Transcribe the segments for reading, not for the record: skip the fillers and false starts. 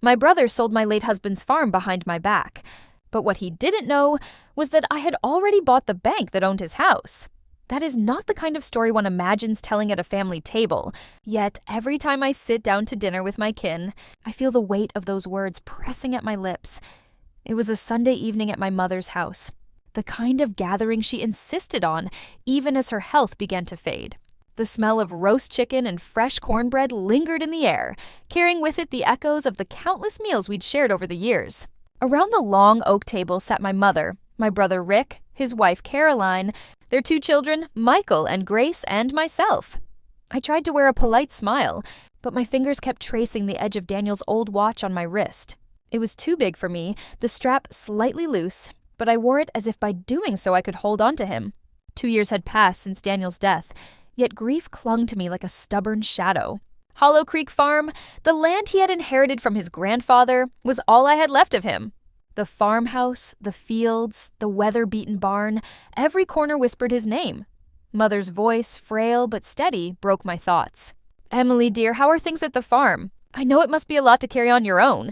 My brother sold my late husband's farm behind my back. But what he didn't know was that I had already bought the bank that owned his house. That is not the kind of story one imagines telling at a family table. Yet, every time I sit down to dinner with my kin, I feel the weight of those words pressing at my lips. It was a Sunday evening at my mother's house, the kind of gathering she insisted on, even as her health began to fade. The smell of roast chicken and fresh cornbread lingered in the air, carrying with it the echoes of the countless meals we'd shared over the years. Around the long oak table sat my mother, my brother Rick, his wife Caroline, their 2 children, Michael and Grace, and myself. I tried to wear a polite smile, but my fingers kept tracing the edge of Daniel's old watch on my wrist. It was too big for me, the strap slightly loose, but I wore it as if by doing so I could hold on to him. 2 years had passed since Daniel's death, yet grief clung to me like a stubborn shadow. Hollow Creek Farm, the land he had inherited from his grandfather, was all I had left of him. The farmhouse, the fields, the weather-beaten barn, every corner whispered his name. Mother's voice, frail but steady, broke my thoughts. "Emily, dear, how are things at the farm? I know it must be a lot to carry on your own."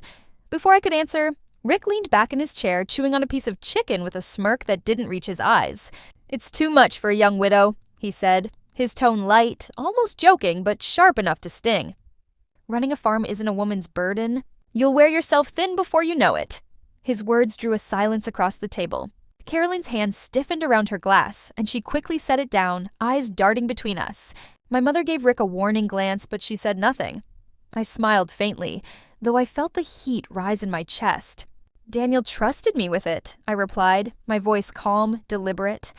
Before I could answer, Rick leaned back in his chair, chewing on a piece of chicken with a smirk that didn't reach his eyes. "It's too much for a young widow," he said, his tone light, almost joking, but sharp enough to sting. "Running a farm isn't a woman's burden. You'll wear yourself thin before you know it." His words drew a silence across the table. Caroline's hand stiffened around her glass, and she quickly set it down, eyes darting between us. My mother gave Rick a warning glance, but she said nothing. I smiled faintly, though I felt the heat rise in my chest. "Daniel trusted me with it," I replied, my voice calm, deliberate.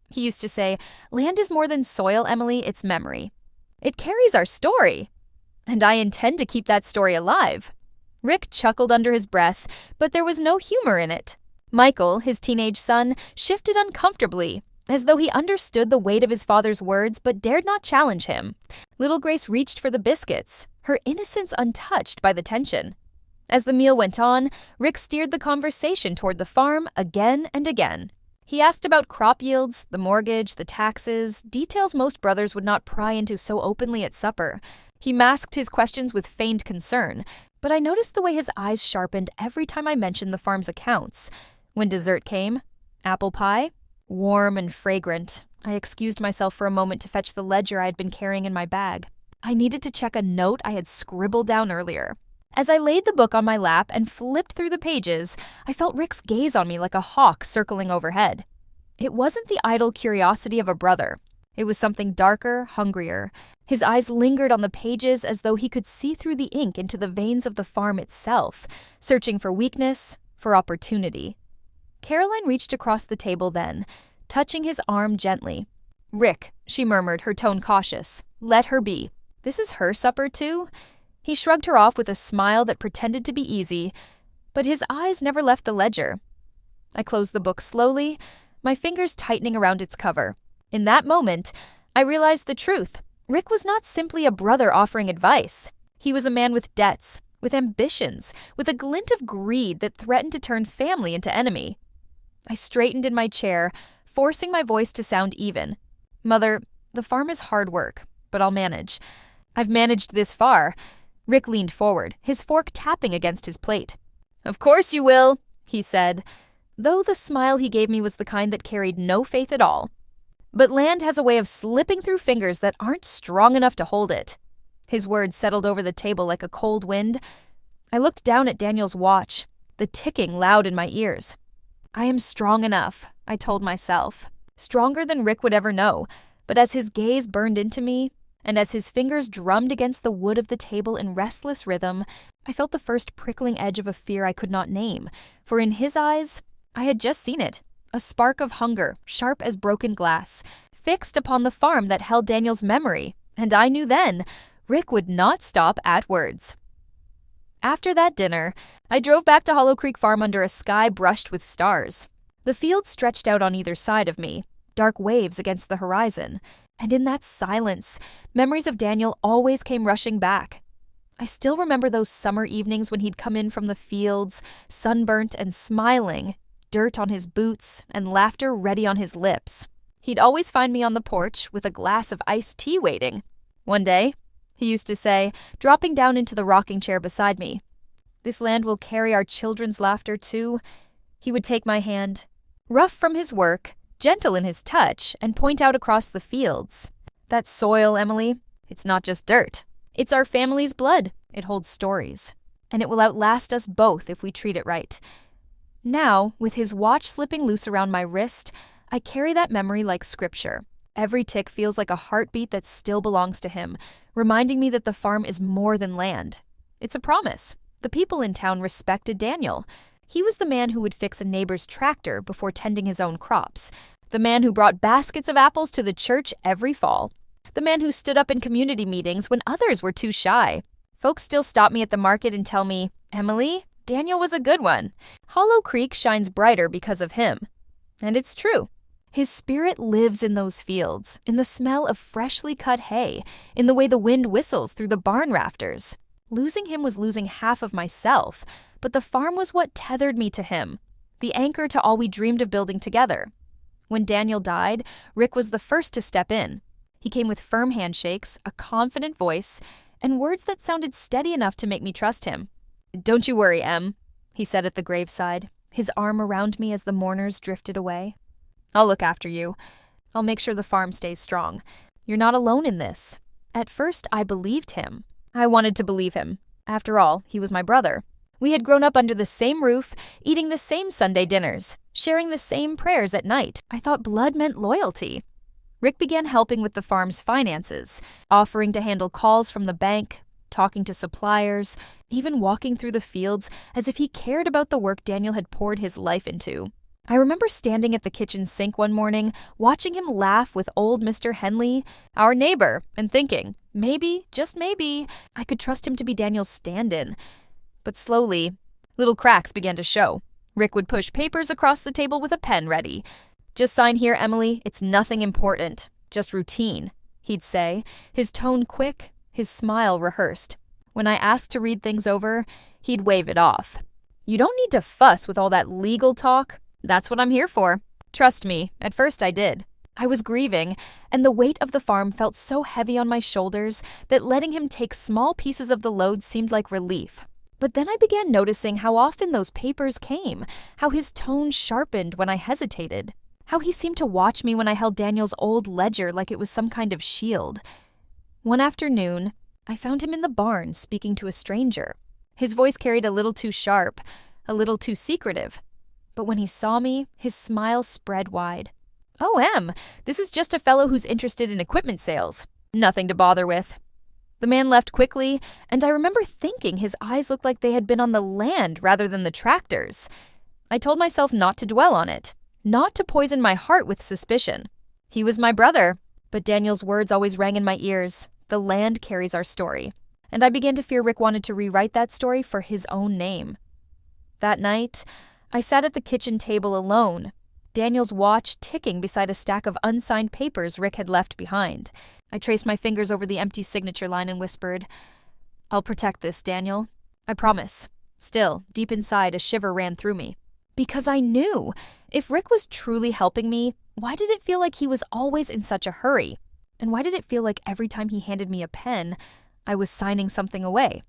He used to say, "Land is more than soil, Emily, it's memory. It carries our story. And I intend to keep that story alive." Rick chuckled under his breath, but there was no humor in it. Michael, his teenage son, shifted uncomfortably, as though he understood the weight of his father's words but dared not challenge him. Little Grace reached for the biscuits, her innocence untouched by the tension. As the meal went on, Rick steered the conversation toward the farm again and again. He asked about crop yields, the mortgage, the taxes, details most brothers would not pry into so openly at supper. He masked his questions with feigned concern, but I noticed the way his eyes sharpened every time I mentioned the farm's accounts. When dessert came, apple pie, warm and fragrant, I excused myself for a moment to fetch the ledger I had been carrying in my bag. I needed to check a note I had scribbled down earlier. As I laid the book on my lap and flipped through the pages, I felt Rick's gaze on me like a hawk circling overhead. It wasn't the idle curiosity of a brother. It was something darker, hungrier. His eyes lingered on the pages as though he could see through the ink into the veins of the farm itself, searching for weakness, for opportunity. Caroline reached across the table then, touching his arm gently. "Rick," she murmured, her tone cautious. "Let her be. This is her supper, too?" He shrugged her off with a smile that pretended to be easy, but his eyes never left the ledger. I closed the book slowly, my fingers tightening around its cover. In that moment, I realized the truth. Rick was not simply a brother offering advice. He was a man with debts, with ambitions, with a glint of greed that threatened to turn family into enemy. I straightened in my chair, forcing my voice to sound even. "Mother, the farm is hard work, but I'll manage. I've managed this far." Rick leaned forward, his fork tapping against his plate. "Of course you will," he said, though the smile he gave me was the kind that carried no faith at all. "But land has a way of slipping through fingers that aren't strong enough to hold it." His words settled over the table like a cold wind. I looked down at Daniel's watch, the ticking loud in my ears. "I am strong enough," I told myself. Stronger than Rick would ever know, but as his gaze burned into me, and as his fingers drummed against the wood of the table in restless rhythm, I felt the first prickling edge of a fear I could not name, for in his eyes, I had just seen it, a spark of hunger, sharp as broken glass, fixed upon the farm that held Daniel's memory, and I knew then, Rick would not stop at words. After that dinner, I drove back to Hollow Creek Farm under a sky brushed with stars. The field stretched out on either side of me, dark waves against the horizon, and in that silence, memories of Daniel always came rushing back. I still remember those summer evenings when he'd come in from the fields, sunburnt and smiling, dirt on his boots and laughter ready on his lips. He'd always find me on the porch with a glass of iced tea waiting. "One day," he used to say, dropping down into the rocking chair beside me, This land will carry our children's laughter too. He would take my hand, rough from his work, gentle in his touch, and point out across the fields. That soil, Emily, it's not just dirt. It's our family's blood. It holds stories. And it will outlast us both if we treat it right. Now, with his watch slipping loose around my wrist, I carry that memory like scripture. Every tick feels like a heartbeat that still belongs to him, reminding me that the farm is more than land. It's a promise. The people in town respected Daniel. He was the man who would fix a neighbor's tractor before tending his own crops. The man who brought baskets of apples to the church every fall. The man who stood up in community meetings when others were too shy. Folks still stop me at the market and tell me, Emily, Daniel was a good one. Hollow Creek shines brighter because of him. And it's true. His spirit lives in those fields, in the smell of freshly cut hay, in the way the wind whistles through the barn rafters. Losing him was losing half of myself, but the farm was what tethered me to him, the anchor to all we dreamed of building together. When Daniel died, Rick was the first to step in. He came with firm handshakes, a confident voice, and words that sounded steady enough to make me trust him. "Don't you worry, Em," he said at the graveside, his arm around me as the mourners drifted away. "I'll look after you. I'll make sure the farm stays strong. You're not alone in this." At first, I believed him. I wanted to believe him. After all, he was my brother. We had grown up under the same roof, eating the same Sunday dinners, sharing the same prayers at night. I thought blood meant loyalty. Rick began helping with the farm's finances, offering to handle calls from the bank, talking to suppliers, even walking through the fields as if he cared about the work Daniel had poured his life into. I remember standing at the kitchen sink one morning, watching him laugh with old Mr. Henley, our neighbor, and thinking, maybe, just maybe, I could trust him to be Daniel's stand-in. But slowly, little cracks began to show. Rick would push papers across the table with a pen ready. "Just sign here, Emily. It's nothing important. Just routine," he'd say, his tone quick, his smile rehearsed. When I asked to read things over, he'd wave it off. "You don't need to fuss with all that legal talk. That's what I'm here for." Trust me, at first I did. I was grieving, and the weight of the farm felt so heavy on my shoulders that letting him take small pieces of the load seemed like relief. But then I began noticing how often those papers came, how his tone sharpened when I hesitated, how he seemed to watch me when I held Daniel's old ledger like it was some kind of shield. One afternoon, I found him in the barn speaking to a stranger. His voice carried a little too sharp, a little too secretive. But when he saw me, his smile spread wide. "Oh, Em, this is just a fellow who's interested in equipment sales. Nothing to bother with." The man left quickly, and I remember thinking his eyes looked like they had been on the land rather than the tractors. I told myself not to dwell on it, not to poison my heart with suspicion. He was my brother, but Daniel's words always rang in my ears. The land carries our story. And I began to fear Rick wanted to rewrite that story for his own name. That night, I sat at the kitchen table alone, Daniel's watch ticking beside a stack of unsigned papers Rick had left behind. I traced my fingers over the empty signature line and whispered, "I'll protect this, Daniel. I promise." Still, deep inside, a shiver ran through me. Because I knew, if Rick was truly helping me, why did it feel like he was always in such a hurry? And why did it feel like every time he handed me a pen, I was signing something away?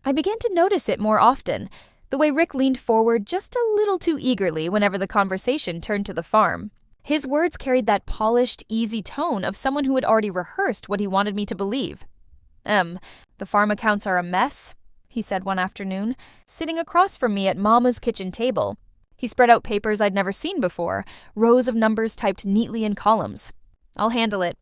I began to notice it more often, the way Rick leaned forward just a little too eagerly whenever the conversation turned to the farm. His words carried that polished, easy tone of someone who had already rehearsed what he wanted me to believe. The farm accounts are a mess," he said one afternoon, sitting across from me at Mama's kitchen table. He spread out papers I'd never seen before, rows of numbers typed neatly in columns. "I'll handle it.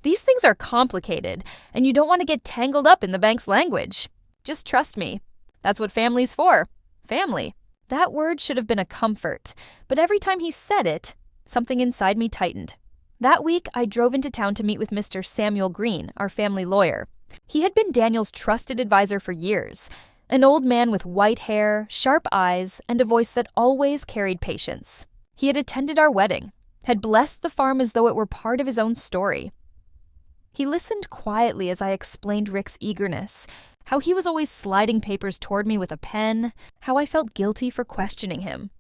These things are complicated, and you don't want to get tangled up in the bank's language. Just trust me. That's what family's for. Family." That word should have been a comfort, but every time he said it, something inside me tightened. That week, I drove into town to meet with Mr. Samuel Green, our family lawyer. He had been Daniel's trusted advisor for years, an old man with white hair, sharp eyes, and a voice that always carried patience. He had attended our wedding, had blessed the farm as though it were part of his own story. He listened quietly as I explained Rick's eagerness, how he was always sliding papers toward me with a pen, how I felt guilty for questioning him.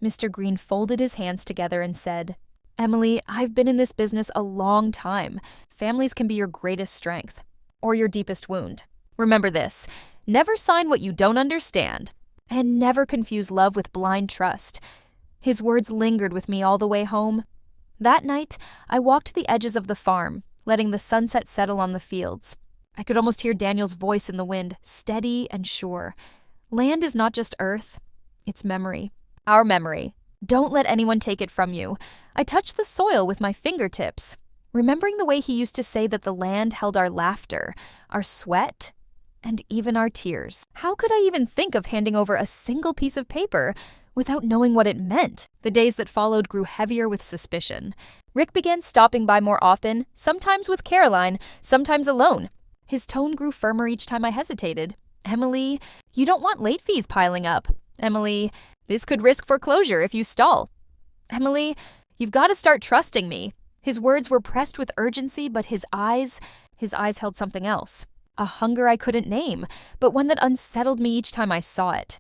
Mr. Green folded his hands together and said, "Emily, I've been in this business a long time. Families can be your greatest strength, or your deepest wound. Remember this, Never sign what you don't understand. And never confuse love with blind trust. His words lingered with me all the way home. That night, I walked to the edges of the farm, letting the sunset settle on the fields. I could almost hear Daniel's voice in the wind, steady and sure. Land is not just earth, it's memory. Our memory. Don't let anyone take it from you. I touched the soil with my fingertips, remembering the way he used to say that the land held our laughter, our sweat, and even our tears. How could I even think of handing over a single piece of paper without knowing what it meant? The days that followed grew heavier with suspicion. Rick began stopping by more often, sometimes with Caroline, sometimes alone. His tone grew firmer each time I hesitated. Emily, you don't want late fees piling up. Emily, this could risk foreclosure if you stall. Emily, you've got to start trusting me. His words were pressed with urgency, but his eyes held something else. A hunger I couldn't name, but one that unsettled me each time I saw it.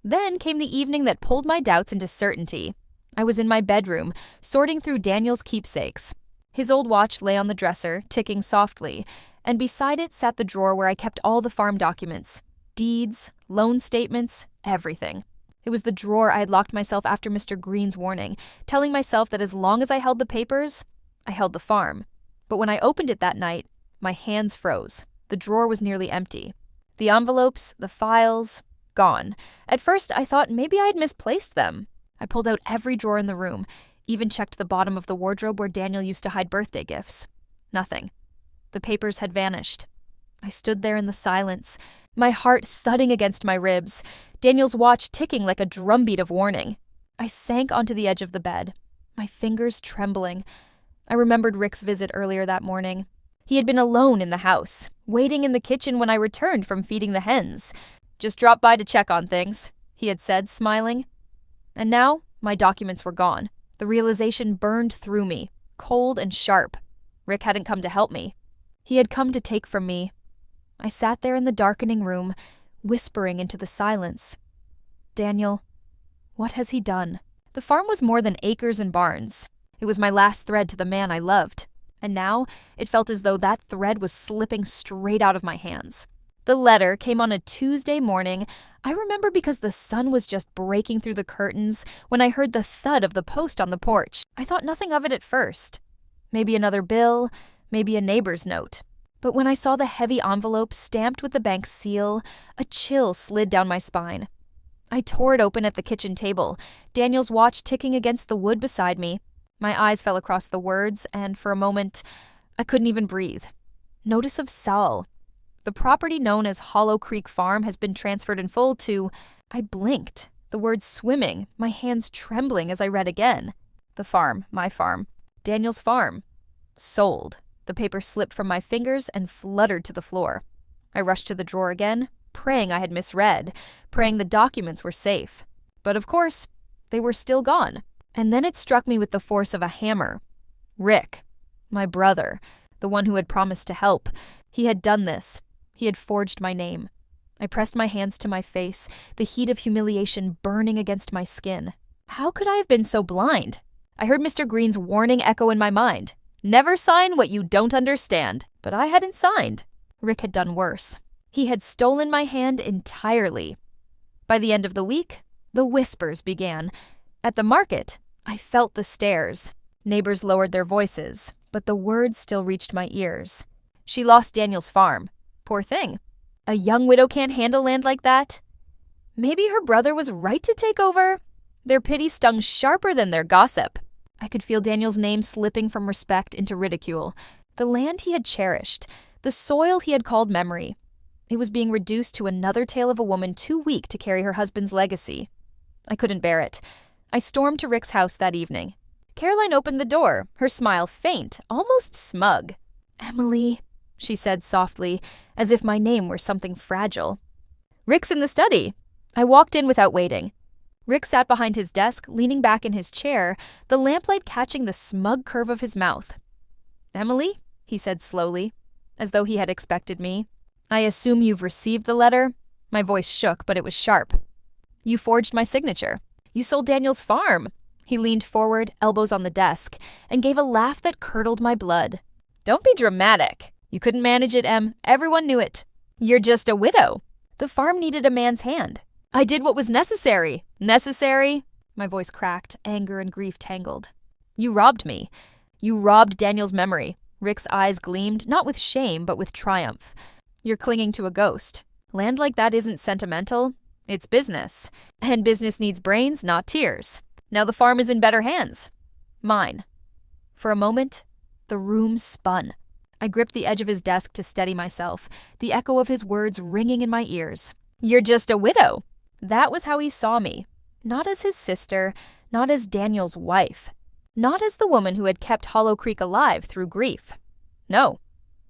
Then came the evening that pulled my doubts into certainty. I was in my bedroom, sorting through Daniel's keepsakes. His old watch lay on the dresser, ticking softly, and beside it sat the drawer where I kept all the farm documents. Deeds, loan statements, everything. It was the drawer I had locked myself after Mr. Green's warning, telling myself that as long as I held the papers, I held the farm. But when I opened it that night, my hands froze. The drawer was nearly empty. The envelopes, the files, gone. At first, I thought maybe I had misplaced them. I pulled out every drawer in the room, even checked the bottom of the wardrobe where Daniel used to hide birthday gifts. Nothing. The papers had vanished. I stood there in the silence, my heart thudding against my ribs, Daniel's watch ticking like a drumbeat of warning. I sank onto the edge of the bed, my fingers trembling. I remembered Rick's visit earlier that morning. He had been alone in the house, waiting in the kitchen when I returned from feeding the hens. "Just dropped by to check on things," he had said, smiling. And now, my documents were gone. The realization burned through me, cold and sharp. Rick hadn't come to help me. He had come to take from me. I sat there in the darkening room, whispering into the silence. Daniel, what has he done? The farm was more than acres and barns. It was my last thread to the man I loved. And now, it felt as though that thread was slipping straight out of my hands. The letter came on a Tuesday morning. I remember because the sun was just breaking through the curtains when I heard the thud of the post on the porch. I thought nothing of it at first. Maybe another bill, maybe a neighbor's note. But when I saw the heavy envelope stamped with the bank's seal, a chill slid down my spine. I tore it open at the kitchen table, Daniel's watch ticking against the wood beside me. My eyes fell across the words, and for a moment, I couldn't even breathe. Notice of Saul. The property known as Hollow Creek Farm has been transferred in full to... I blinked, the words swimming, my hands trembling as I read again. The farm, my farm. Daniel's farm. Sold. The paper slipped from my fingers and fluttered to the floor. I rushed to the drawer again, praying I had misread, praying the documents were safe. But of course, they were still gone. And then it struck me with the force of a hammer. Rick, my brother, the one who had promised to help, he had done this. He had forged my name. I pressed my hands to my face, the heat of humiliation burning against my skin. How could I have been so blind? I heard Mr. Green's warning echo in my mind. Never sign what you don't understand. But I hadn't signed. Rick had done worse. He had stolen my hand entirely. By the end of the week, the whispers began. At the market, I felt the stares. Neighbors lowered their voices, but the words still reached my ears. She lost Daniel's farm. Poor thing. A young widow can't handle land like that. Maybe her brother was right to take over. Their pity stung sharper than their gossip. I could feel Daniel's name slipping from respect into ridicule. The land he had cherished, the soil he had called memory. It was being reduced to another tale of a woman too weak to carry her husband's legacy. I couldn't bear it. I stormed to Rick's house that evening. Caroline opened the door, her smile faint, almost smug. "Emily," she said softly, as if my name were something fragile. "Rick's in the study." I walked in without waiting. Rick sat behind his desk, leaning back in his chair, the lamplight catching the smug curve of his mouth. "Emily," he said slowly, as though he had expected me. "I assume you've received the letter?" My voice shook, but it was sharp. "You forged my signature. You sold Daniel's farm." He leaned forward, elbows on the desk, and gave a laugh that curdled my blood. "Don't be dramatic. You couldn't manage it, Em. Everyone knew it. You're just a widow." The farm needed a man's hand. I did what was necessary. Necessary? My voice cracked, anger and grief tangled. You robbed me. You robbed Daniel's memory. Rick's eyes gleamed, not with shame, but with triumph. You're clinging to a ghost. Land like that isn't sentimental. It's business. And business needs brains, not tears. Now the farm is in better hands. Mine. For a moment, the room spun. I gripped the edge of his desk to steady myself, the echo of his words ringing in my ears. You're just a widow. That was how he saw me. Not as his sister, not as Daniel's wife. Not as the woman who had kept Hollow Creek alive through grief. No.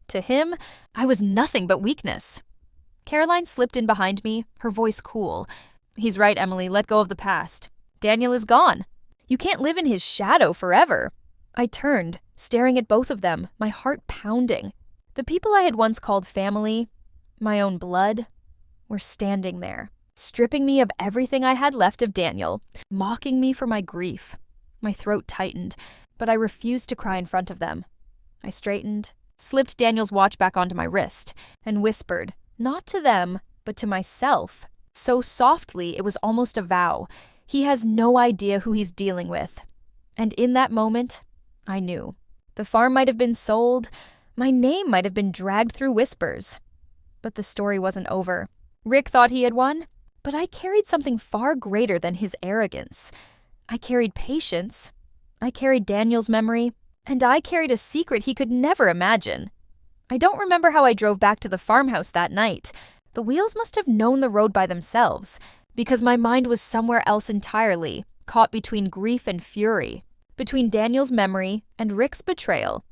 To him, I was nothing but weakness. Caroline slipped in behind me, her voice cool. He's right, Emily, let go of the past. Daniel is gone. You can't live in his shadow forever. I turned, staring at both of them, my heart pounding. The people I had once called family, my own blood, were standing there, stripping me of everything I had left of Daniel, mocking me for my grief. My throat tightened, but I refused to cry in front of them. I straightened, slipped Daniel's watch back onto my wrist, and whispered, not to them, but to myself, so softly it was almost a vow. He has no idea who he's dealing with. And in that moment, I knew. The farm might have been sold, my name might have been dragged through whispers. But the story wasn't over. Rick thought he had won, but I carried something far greater than his arrogance. I carried patience, I carried Daniel's memory, and I carried a secret he could never imagine. I don't remember how I drove back to the farmhouse that night. The wheels must have known the road by themselves, because my mind was somewhere else entirely, caught between grief and fury, between Daniel's memory and Rick's betrayal.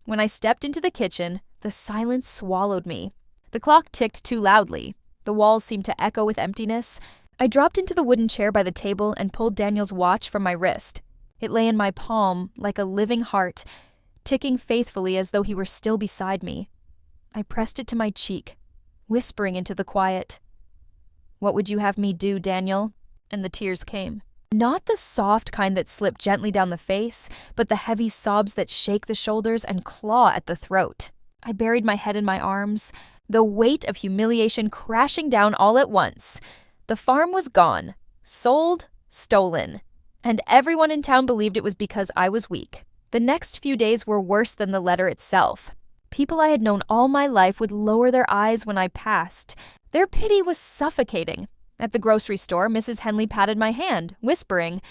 When I stepped into the kitchen, the silence swallowed me. The clock ticked too loudly. The walls seemed to echo with emptiness. I dropped into the wooden chair by the table and pulled Daniel's watch from my wrist. It lay in my palm like a living heart, ticking faithfully as though he were still beside me. I pressed it to my cheek, whispering into the quiet, "What would you have me do, Daniel?" And the tears came. Not the soft kind that slip gently down the face, but the heavy sobs that shake the shoulders and claw at the throat. I buried my head in my arms, the weight of humiliation crashing down all at once. The farm was gone, sold, stolen, and everyone in town believed it was because I was weak. The next few days were worse than the letter itself. People I had known all my life would lower their eyes when I passed. Their pity was suffocating. At the grocery store, Mrs. Henley patted my hand, whispering,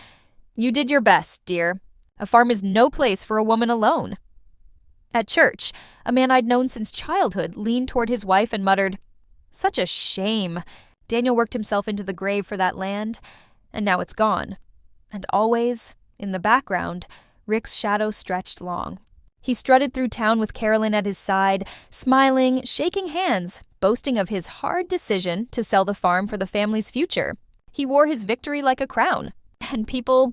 "You did your best, dear. A farm is no place for a woman alone." At church, a man I'd known since childhood leaned toward his wife and muttered, "Such a shame. Daniel worked himself into the grave for that land, and now it's gone." And always, in the background, Rick's shadow stretched long. He strutted through town with Carolyn at his side, smiling, shaking hands, boasting of his hard decision to sell the farm for the family's future. He wore his victory like a crown, and people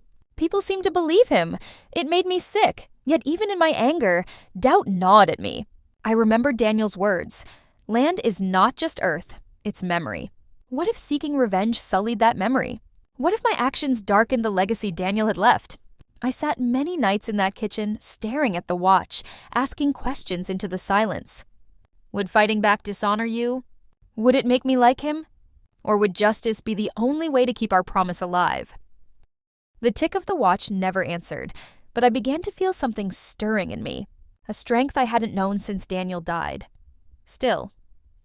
seemed to believe him. It made me sick, yet even in my anger, doubt gnawed at me. I remembered Daniel's words, "Land is not just earth, it's memory." What if seeking revenge sullied that memory? What if my actions darkened the legacy Daniel had left? I sat many nights in that kitchen, staring at the watch, asking questions into the silence. Would fighting back dishonor you? Would it make me like him? Or would justice be the only way to keep our promise alive? The tick of the watch never answered, but I began to feel something stirring in me, a strength I hadn't known since Daniel died. Still,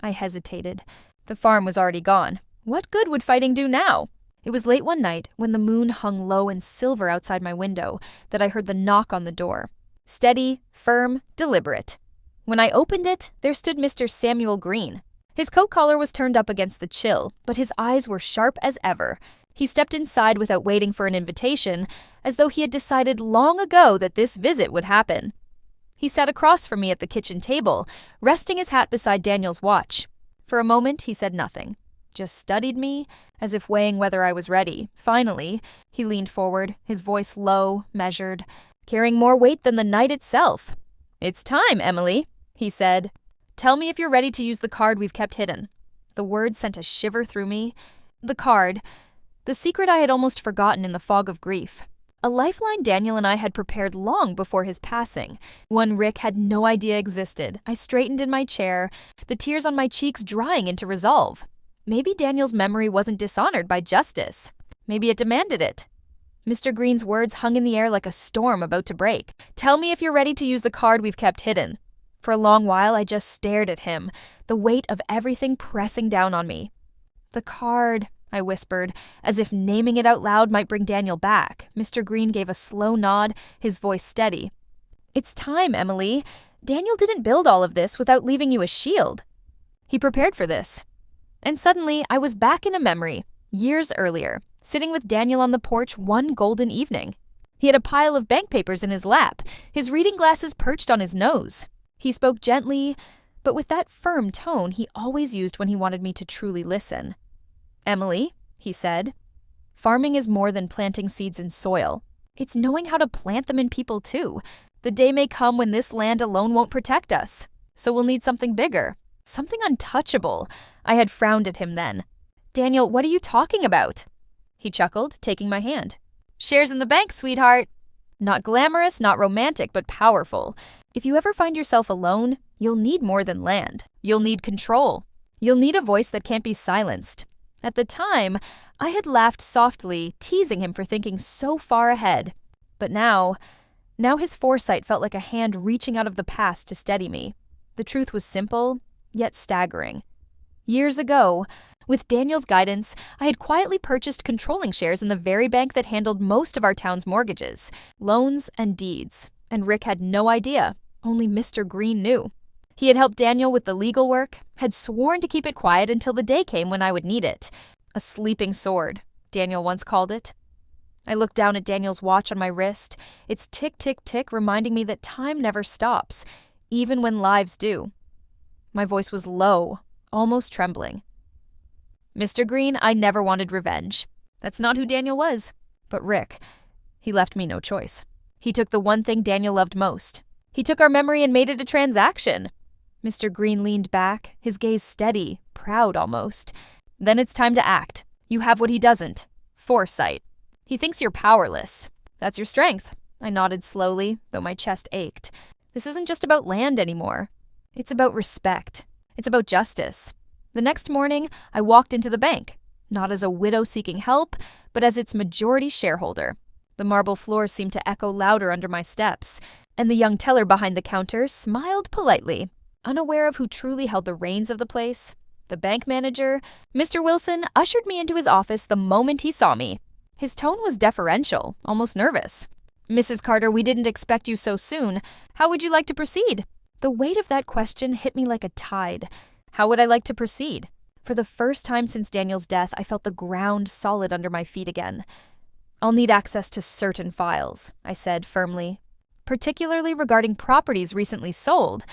I hesitated. The farm was already gone. What good would fighting do now? It was late one night, when the moon hung low and silver outside my window, that I heard the knock on the door. Steady, firm, deliberate. When I opened it, there stood Mr. Samuel Green. His coat collar was turned up against the chill, but his eyes were sharp as ever. He stepped inside without waiting for an invitation, as though he had decided long ago that this visit would happen. He sat across from me at the kitchen table, resting his hat beside Daniel's watch. For a moment, he said nothing, just studied me, as if weighing whether I was ready. Finally, he leaned forward, his voice low, measured, carrying more weight than the night itself. "It's time, Emily," he said. "Tell me if you're ready to use the card we've kept hidden." The word sent a shiver through me. The card, the secret I had almost forgotten in the fog of grief. A lifeline Daniel and I had prepared long before his passing, one Rick had no idea existed. I straightened in my chair, the tears on my cheeks drying into resolve. Maybe Daniel's memory wasn't dishonored by justice. Maybe it demanded it. Mr. Green's words hung in the air like a storm about to break. "Tell me if you're ready to use the card we've kept hidden." For a long while, I just stared at him, the weight of everything pressing down on me. "The card," I whispered, as if naming it out loud might bring Daniel back. Mr. Green gave a slow nod, his voice steady. "It's time, Emily. Daniel didn't build all of this without leaving you a shield. He prepared for this." And suddenly, I was back in a memory, years earlier, sitting with Daniel on the porch one golden evening. He had a pile of bank papers in his lap, his reading glasses perched on his nose. He spoke gently, but with that firm tone he always used when he wanted me to truly listen. "Emily," he said, "farming is more than planting seeds in soil. It's knowing how to plant them in people too. The day may come when this land alone won't protect us, so we'll need something bigger, something untouchable." I had frowned at him then. "Daniel, what are you talking about?" He chuckled, taking my hand. "Shares in the bank, sweetheart. Not glamorous, not romantic, but powerful. If you ever find yourself alone, you'll need more than land. You'll need control. You'll need a voice that can't be silenced." At the time, I had laughed softly, teasing him for thinking so far ahead. But now his foresight felt like a hand reaching out of the past to steady me. The truth was simple, yet staggering. Years ago, with Daniel's guidance, I had quietly purchased controlling shares in the very bank that handled most of our town's mortgages, loans, and deeds. And Rick had no idea. Only Mr. Green knew. He had helped Daniel with the legal work, had sworn to keep it quiet until the day came when I would need it. A sleeping sword, Daniel once called it. I looked down at Daniel's watch on my wrist, its tick-tick-tick reminding me that time never stops, even when lives do. My voice was low, almost trembling. "Mr. Green, I never wanted revenge. That's not who Daniel was. But Rick, he left me no choice. He took the one thing Daniel loved most. He took our memory and made it a transaction." Mr. Green leaned back, his gaze steady, proud almost. "Then it's time to act. You have what he doesn't. Foresight. He thinks you're powerless. That's your strength." I nodded slowly, though my chest ached. "This isn't just about land anymore. It's about respect. It's about justice." The next morning, I walked into the bank, not as a widow seeking help, but as its majority shareholder. The marble floor seemed to echo louder under my steps, and the young teller behind the counter smiled politely, unaware of who truly held the reins of the place. The bank manager, Mr. Wilson, ushered me into his office the moment he saw me. His tone was deferential, almost nervous. "Mrs. Carter, we didn't expect you so soon. How would you like to proceed?" The weight of that question hit me like a tide. How would I like to proceed? For the first time since Daniel's death, I felt the ground solid under my feet again. "I'll need access to certain files," I said firmly, "particularly regarding properties recently sold.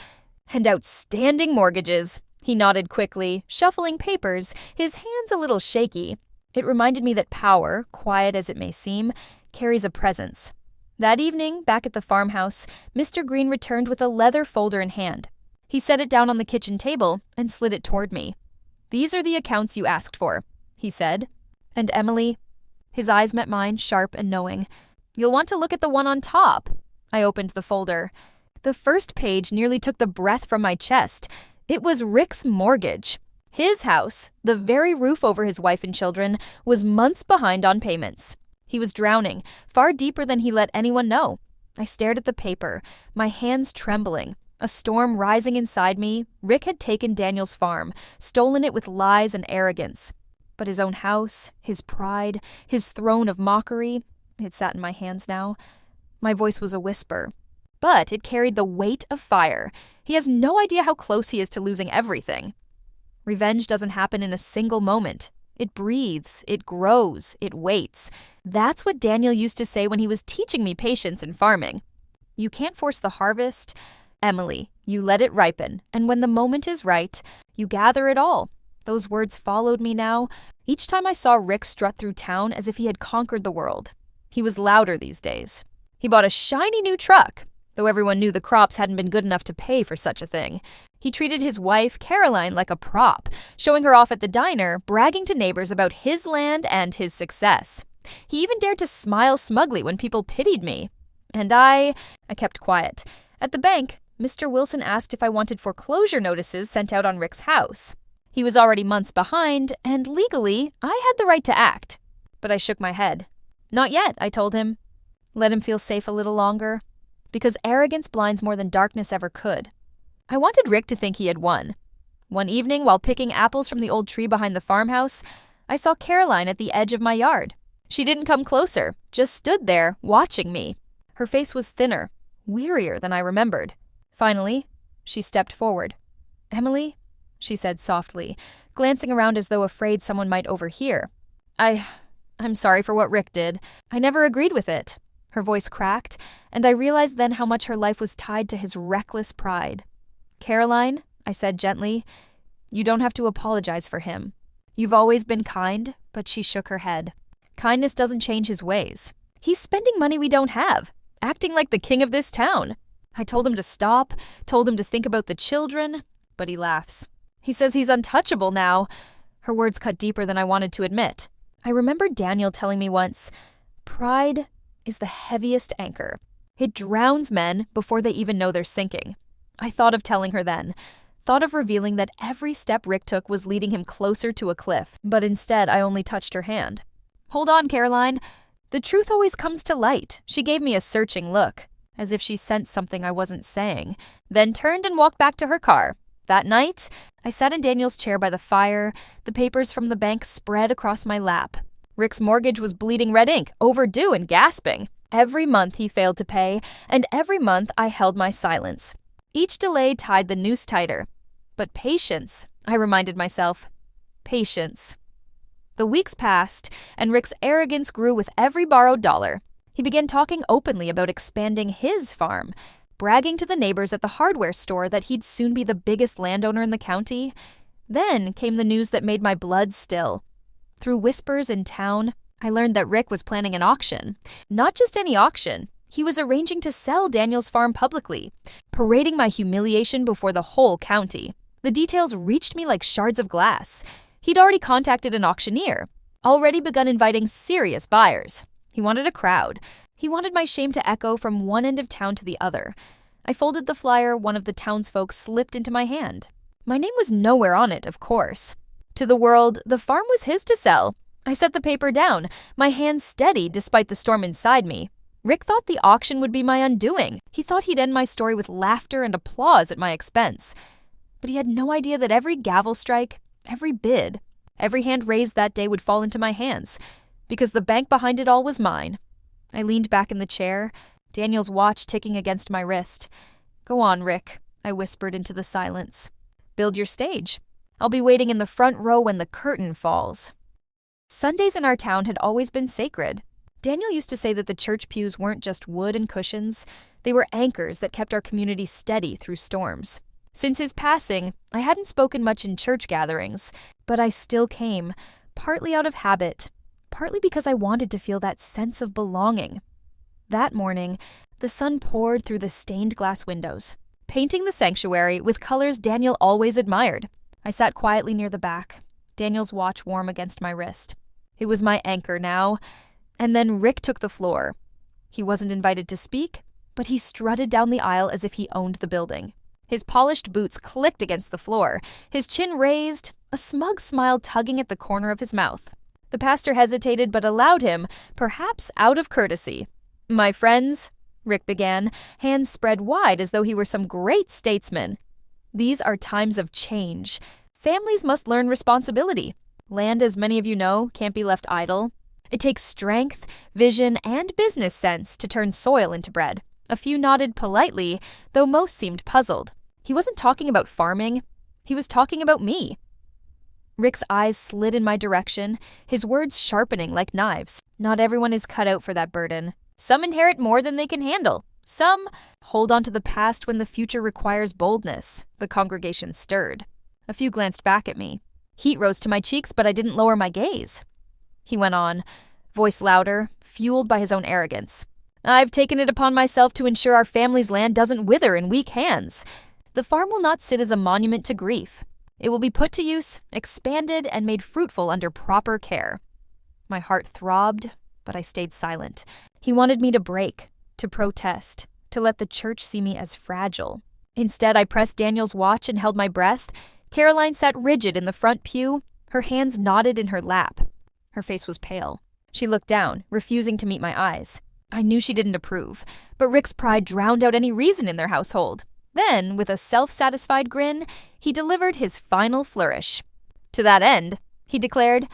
And outstanding mortgages." He nodded quickly, shuffling papers, his hands a little shaky. It reminded me that power, quiet as it may seem, carries a presence. That evening, back at the farmhouse, Mr. Green returned with a leather folder in hand. He set it down on the kitchen table and slid it toward me. "These are the accounts you asked for," he said. "And Emily?" His eyes met mine, sharp and knowing. "You'll want to look at the one on top." I opened the folder. The first page nearly took the breath from my chest. It was Rick's mortgage. His house, the very roof over his wife and children, was months behind on payments. He was drowning, far deeper than he let anyone know. I stared at the paper, my hands trembling. A storm rising inside me. Rick had taken Daniel's farm, stolen it with lies and arrogance. But his own house, his pride, his throne of mockery, it sat in my hands now. My voice was a whisper, but it carried the weight of fire. He has no idea how close he is to losing everything. Revenge doesn't happen in a single moment. It breathes, it grows, it waits. That's what Daniel used to say when he was teaching me patience in farming. You can't force the harvest, Emily. You let it ripen, and when the moment is right, you gather it all. Those words followed me now, each time I saw Rick strut through town as if he had conquered the world. He was louder these days. He bought a shiny new truck, though everyone knew the crops hadn't been good enough to pay for such a thing. He treated his wife, Caroline, like a prop, showing her off at the diner, bragging to neighbors about his land and his success. He even dared to smile smugly when people pitied me. And I kept quiet. At the bank, Mr. Wilson asked if I wanted foreclosure notices sent out on Rick's house. He was already months behind, and legally, I had the right to act. But I shook my head. Not yet, I told him. Let him feel safe a little longer. Because arrogance blinds more than darkness ever could. I wanted Rick to think he had won. One evening, while picking apples from the old tree behind the farmhouse, I saw Caroline at the edge of my yard. She didn't come closer, just stood there, watching me. Her face was thinner, wearier than I remembered. Finally, she stepped forward. "Emily?" she said softly, glancing around as though afraid someone might overhear. I'm sorry for what Rick did. I never agreed with it." Her voice cracked, and I realized then how much her life was tied to his reckless pride. "Caroline," I said gently, "you don't have to apologize for him. You've always been kind," but she shook her head. "Kindness doesn't change his ways. He's spending money we don't have, acting like the king of this town. I told him to stop, told him to think about the children, but he laughs. He says he's untouchable now." Her words cut deeper than I wanted to admit. I remember Daniel telling me once, "Pride is the heaviest anchor. It drowns men before they even know they're sinking." I thought of telling her then, thought of revealing that every step Rick took was leading him closer to a cliff, but instead I only touched her hand. "Hold on, Caroline. The truth always comes to light." She gave me a searching look, as if she sensed something I wasn't saying, then turned and walked back to her car. That night, I sat in Daniel's chair by the fire, the papers from the bank spread across my lap. Rick's mortgage was bleeding red ink, overdue and gasping. Every month he failed to pay, and every month I held my silence. Each delay tied the noose tighter. But patience, I reminded myself. Patience. The weeks passed, and Rick's arrogance grew with every borrowed dollar. He began talking openly about expanding his farm, bragging to the neighbors at the hardware store that he'd soon be the biggest landowner in the county. Then came the news that made my blood still. Through whispers in town, I learned that Rick was planning an auction. Not just any auction. He was arranging to sell Daniel's farm publicly, parading my humiliation before the whole county. The details reached me like shards of glass. He'd already contacted an auctioneer, already begun inviting serious buyers. He wanted a crowd. He wanted my shame to echo from one end of town to the other. I folded the flyer one of the townsfolk slipped into my hand. My name was nowhere on it, of course. To the world, the farm was his to sell. I set the paper down, my hands steady despite the storm inside me. Rick thought the auction would be my undoing. He thought he'd end my story with laughter and applause at my expense. But he had no idea that every gavel strike, every bid, every hand raised that day would fall into my hands, because the bank behind it all was mine. I leaned back in the chair, Daniel's watch ticking against my wrist. "Go on, Rick," I whispered into the silence. "Build your stage. I'll be waiting in the front row when the curtain falls." Sundays in our town had always been sacred. Daniel used to say that the church pews weren't just wood and cushions. They were anchors that kept our community steady through storms. Since his passing, I hadn't spoken much in church gatherings, but I still came, partly out of habit, partly because I wanted to feel that sense of belonging. That morning, the sun poured through the stained glass windows, painting the sanctuary with colors Daniel always admired. I sat quietly near the back, Daniel's watch warm against my wrist. It was my anchor now. And then Rick took the floor. He wasn't invited to speak, but he strutted down the aisle as if he owned the building. His polished boots clicked against the floor, his chin raised, a smug smile tugging at the corner of his mouth. The pastor hesitated but allowed him, perhaps out of courtesy. "My friends," Rick began, hands spread wide as though he were some great statesman. "These are times of change. Families must learn responsibility. Land, as many of you know, can't be left idle. It takes strength, vision, and business sense to turn soil into bread." A few nodded politely, though most seemed puzzled. He wasn't talking about farming. He was talking about me. Rick's eyes slid in my direction, his words sharpening like knives. "Not everyone is cut out for that burden. Some inherit more than they can handle. Some hold on to the past when the future requires boldness." The congregation stirred. A few glanced back at me. Heat rose to my cheeks, but I didn't lower my gaze. He went on, voice louder, fueled by his own arrogance. "I've taken it upon myself to ensure our family's land doesn't wither in weak hands. The farm will not sit as a monument to grief. It will be put to use, expanded, and made fruitful under proper care." My heart throbbed, but I stayed silent. He wanted me to break, to protest, to let the church see me as fragile. Instead, I pressed Daniel's watch and held my breath. Caroline sat rigid in the front pew, her hands knotted in her lap. Her face was pale. She looked down, refusing to meet my eyes. I knew she didn't approve, but Rick's pride drowned out any reason in their household. Then, with a self-satisfied grin, he delivered his final flourish. To that end, he declared,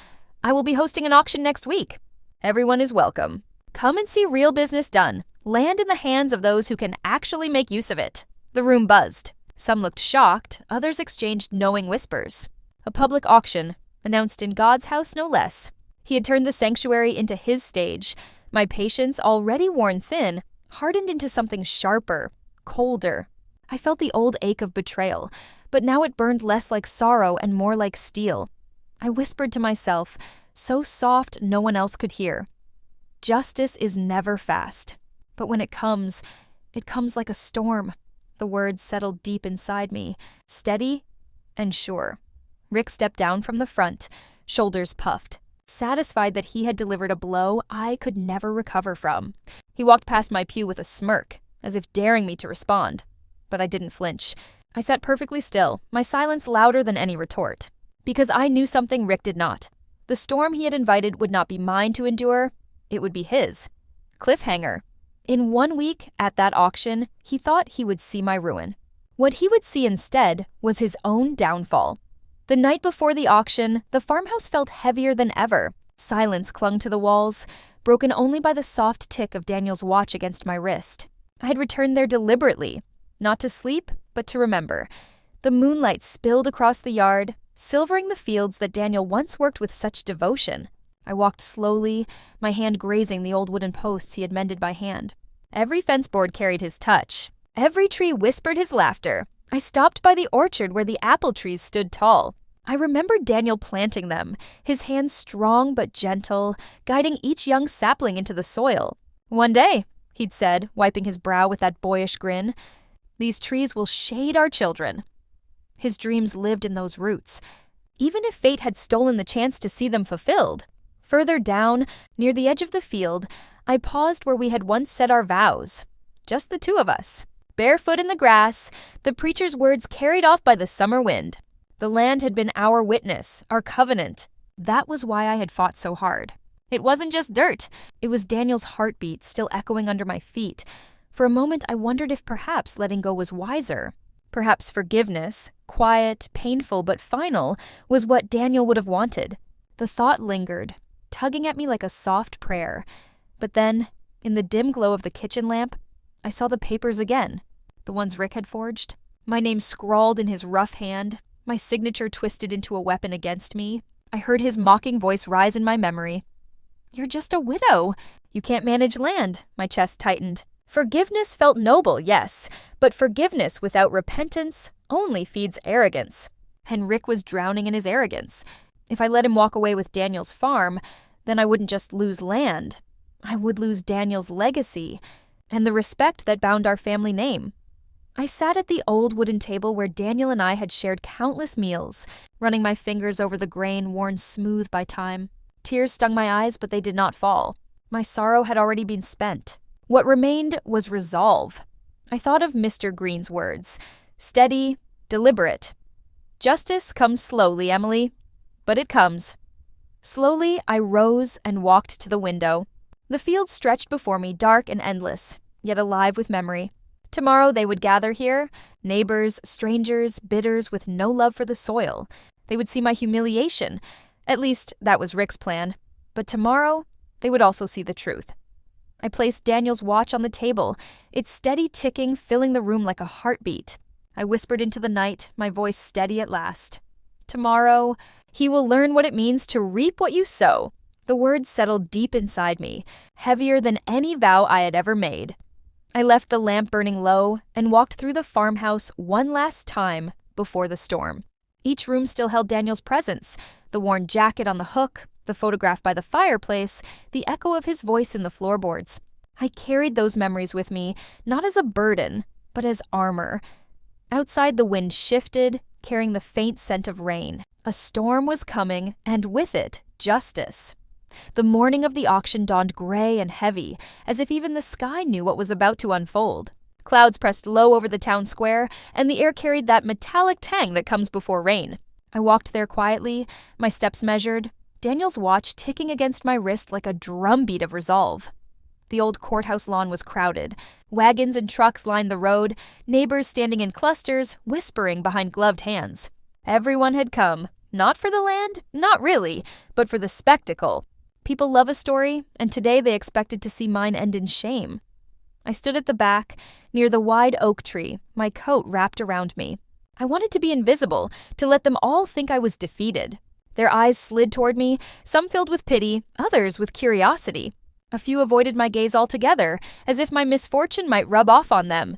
"I will be hosting an auction next week. Everyone is welcome. Come and see real business done. Land in the hands of those who can actually make use of it." The room buzzed. Some looked shocked, others exchanged knowing whispers. A public auction, announced in God's house no less. He had turned the sanctuary into his stage. My patience, already worn thin, hardened into something sharper, colder. I felt the old ache of betrayal, but now it burned less like sorrow and more like steel. I whispered to myself, so soft no one else could hear. Justice is never fast, but when it comes like a storm. The words settled deep inside me, steady and sure. Rick stepped down from the front, shoulders puffed, satisfied that he had delivered a blow I could never recover from. He walked past my pew with a smirk, as if daring me to respond. But I didn't flinch. I sat perfectly still, my silence louder than any retort. Because I knew something Rick did not. The storm he had invited would not be mine to endure, it would be his. Cliffhanger. In 1 week, at that auction, he thought he would see my ruin. What he would see instead was his own downfall. The night before the auction, the farmhouse felt heavier than ever. Silence clung to the walls, broken only by the soft tick of Daniel's watch against my wrist. I had returned there deliberately, not to sleep, but to remember. The moonlight spilled across the yard, silvering the fields that Daniel once worked with such devotion. I walked slowly, my hand grazing the old wooden posts he had mended by hand. Every fence board carried his touch. Every tree whispered his laughter. I stopped by the orchard where the apple trees stood tall. I remembered Daniel planting them, his hands strong but gentle, guiding each young sapling into the soil. "One day," he'd said, wiping his brow with that boyish grin, "these trees will shade our children." His dreams lived in those roots, even if fate had stolen the chance to see them fulfilled. Further down, near the edge of the field, I paused where we had once said our vows. Just the two of us. Barefoot in the grass, the preacher's words carried off by the summer wind. The land had been our witness, our covenant. That was why I had fought so hard. It wasn't just dirt. It was Daniel's heartbeat still echoing under my feet. For a moment, I wondered if perhaps letting go was wiser. Perhaps forgiveness, quiet, painful, but final, was what Daniel would have wanted. The thought lingered, tugging at me like a soft prayer. But then, in the dim glow of the kitchen lamp, I saw the papers again, the ones Rick had forged. My name scrawled in his rough hand, my signature twisted into a weapon against me. I heard his mocking voice rise in my memory. "You're just a widow. You can't manage land." My chest tightened. Forgiveness felt noble, yes, but forgiveness without repentance only feeds arrogance. And Rick was drowning in his arrogance. If I let him walk away with Daniel's farm, then I wouldn't just lose land. I would lose Daniel's legacy and the respect that bound our family name. I sat at the old wooden table where Daniel and I had shared countless meals, running my fingers over the grain worn smooth by time. Tears stung my eyes, but they did not fall. My sorrow had already been spent. What remained was resolve. I thought of Mr. Green's words, steady, deliberate. "Justice comes slowly, Emily, but it comes." Slowly, I rose and walked to the window. The field stretched before me, dark and endless, yet alive with memory. Tomorrow they would gather here, neighbors, strangers, bidders with no love for the soil. They would see my humiliation. At least, that was Rick's plan. But tomorrow, they would also see the truth. I placed Daniel's watch on the table, its steady ticking filling the room like a heartbeat. I whispered into the night, my voice steady at last. "Tomorrow, he will learn what it means to reap what you sow." The words settled deep inside me, heavier than any vow I had ever made. I left the lamp burning low and walked through the farmhouse one last time before the storm. Each room still held Daniel's presence, the worn jacket on the hook, the photograph by the fireplace, the echo of his voice in the floorboards. I carried those memories with me, not as a burden, but as armor. Outside, the wind shifted, carrying the faint scent of rain. A storm was coming, and with it, justice. The morning of the auction dawned gray and heavy, as if even the sky knew what was about to unfold. Clouds pressed low over the town square, and the air carried that metallic tang that comes before rain. I walked there quietly, my steps measured, Daniel's watch ticking against my wrist like a drumbeat of resolve. The old courthouse lawn was crowded. Wagons and trucks lined the road, neighbors standing in clusters, whispering behind gloved hands. Everyone had come, not for the land, not really, but for the spectacle. People love a story, and today they expected to see mine end in shame. I stood at the back, near the wide oak tree, my coat wrapped around me. I wanted to be invisible, to let them all think I was defeated. Their eyes slid toward me, some filled with pity, others with curiosity. A few avoided my gaze altogether, as if my misfortune might rub off on them.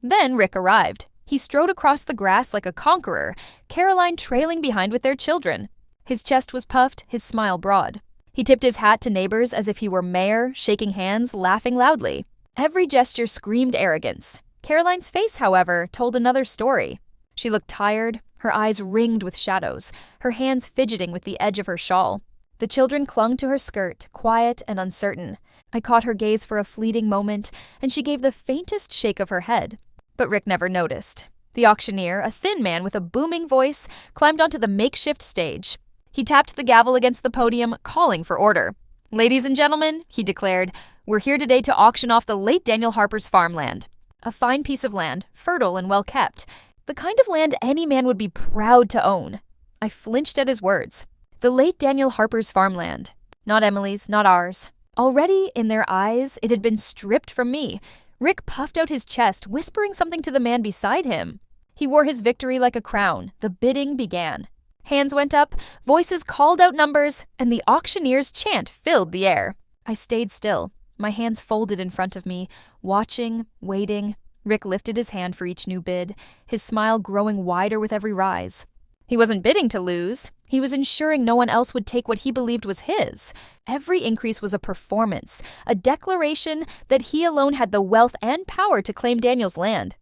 Then Rick arrived. He strode across the grass like a conqueror, Caroline trailing behind with their children. His chest was puffed, his smile broad. He tipped his hat to neighbors as if he were mayor, shaking hands, laughing loudly. Every gesture screamed arrogance. Caroline's face, however, told another story. She looked tired, her eyes ringed with shadows, her hands fidgeting with the edge of her shawl. The children clung to her skirt, quiet and uncertain. I caught her gaze for a fleeting moment, and she gave the faintest shake of her head. But Rick never noticed. The auctioneer, a thin man with a booming voice, climbed onto the makeshift stage. He tapped the gavel against the podium, calling for order. "Ladies and gentlemen," he declared, "we're here today to auction off the late Daniel Harper's farmland. A fine piece of land, fertile and well-kept. The kind of land any man would be proud to own." I flinched at his words. The late Daniel Harper's farmland. Not Emily's, not ours. Already, in their eyes, it had been stripped from me. Rick puffed out his chest, whispering something to the man beside him. He wore his victory like a crown. The bidding began. Hands went up, voices called out numbers, and the auctioneer's chant filled the air. I stayed still, my hands folded in front of me, watching, waiting. Rick lifted his hand for each new bid, his smile growing wider with every rise. He wasn't bidding to lose. He was ensuring no one else would take what he believed was his. Every increase was a performance, a declaration that he alone had the wealth and power to claim Daniel's land.